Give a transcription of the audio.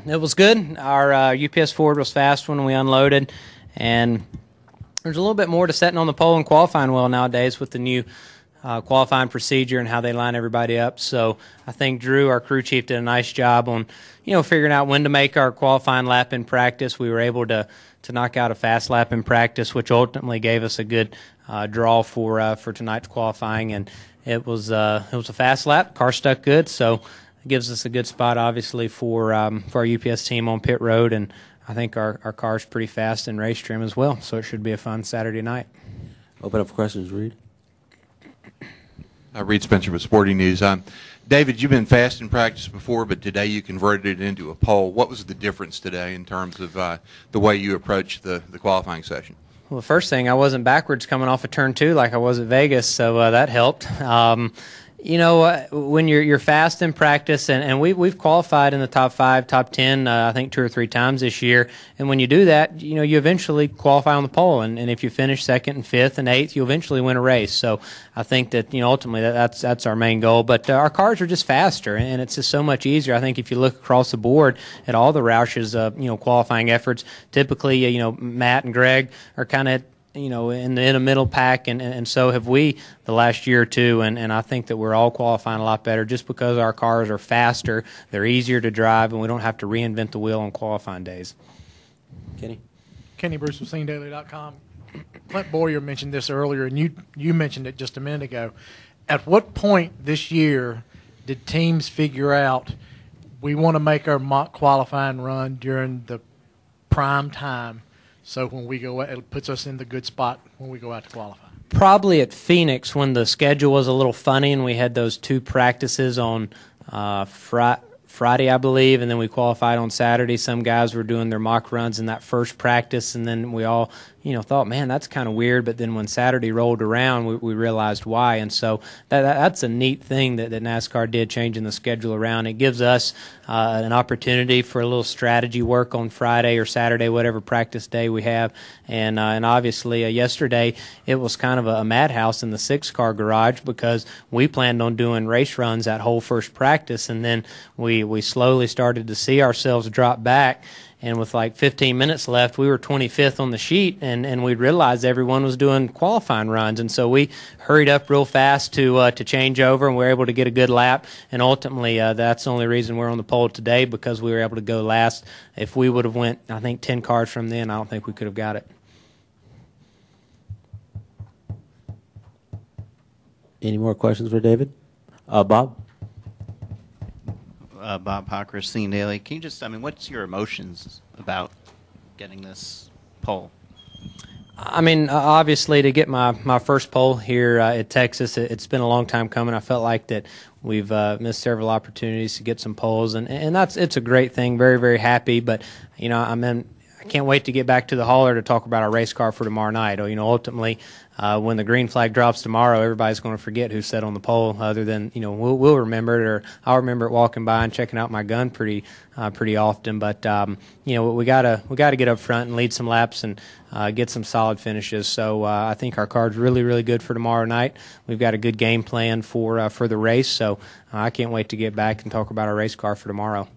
It was good. Our UPS Ford was fast when we unloaded, and there's a little bit more to setting on the pole and qualifying well nowadays with the new qualifying procedure and how they line everybody up. So I think Drew, our crew chief, did a nice job on, figuring out when to make our qualifying lap in practice. We were able to knock out a fast lap in practice, which ultimately gave us a good draw for tonight's qualifying. And it was a fast lap. Car stuck good, so it gives us a good spot, obviously, for our UPS team on pit road. And I think our car's pretty fast in race trim as well, so it should be a fun Saturday night. Open up for questions, Reed. Reed Spencer with Sporting News. David, you've been fast in practice before, but today you converted it into a pole. What was the difference today in terms of the way you approached the qualifying session? Well, the first thing, I wasn't backwards coming off of turn 2 like I was at Vegas, so that helped. When you're fast in practice, and we've qualified in the top 5, top 10, I think 2 or 3 times this year. And when you do that, you eventually qualify on the pole. And if you finish 2nd and 5th and 8th, you eventually win a race. So I think that ultimately that's our main goal. But our cars are just faster, and it's just so much easier. I think if you look across the board at all the Roush's qualifying efforts, typically Matt and Greg are kind of in the middle pack, and so have we the last year or two, and I think that we're all qualifying a lot better just because our cars are faster, they're easier to drive, and we don't have to reinvent the wheel on qualifying days. Kenny Bruce with SceneDaily.com. Clint Boyer mentioned this earlier, and you mentioned it just a minute ago. At what point this year did teams figure out we want to make our mock qualifying run during the prime time? So when we go, it puts us in the good spot when we go out to qualify. Probably at Phoenix when the schedule was a little funny and we had those 2 practices on Friday, I believe, and then we qualified on Saturday. Some guys were doing their mock runs in that first practice, and then we all thought, man, that's kind of weird. But then when Saturday rolled around, we realized why. And so that's a neat thing that NASCAR did, changing the schedule around. It gives us an opportunity for a little strategy work on Friday or Saturday, whatever practice day we have. And obviously yesterday it was kind of a madhouse in the 6-car garage because we planned on doing race runs that whole first practice, and then we slowly started to see ourselves drop back. And with like 15 minutes left, we were 25th on the sheet, and we realized everyone was doing qualifying runs. And so we hurried up real fast to change over, and we were able to get a good lap. And ultimately, that's the only reason we're on the pole today, because we were able to go last. If we would have went, I think, 10 cars from then, I don't think we could have got it. Any more questions for David? Bob? Bob Hocker, Scene Daily. Can you just, what's your emotions about getting this pole? Obviously, to get my first pole here at Texas, it's been a long time coming. I felt like that we've missed several opportunities to get some poles, and it's a great thing. Very, very happy. But, I can't wait to get back to the hauler to talk about our race car for tomorrow night. Ultimately, when the green flag drops tomorrow, everybody's going to forget who sat on the pole. Other than we'll remember it, or I'll remember it walking by and checking out my gun pretty often. But we gotta get up front and lead some laps and get some solid finishes. So I think our car's really, really good for tomorrow night. We've got a good game plan for the race. So I can't wait to get back and talk about our race car for tomorrow.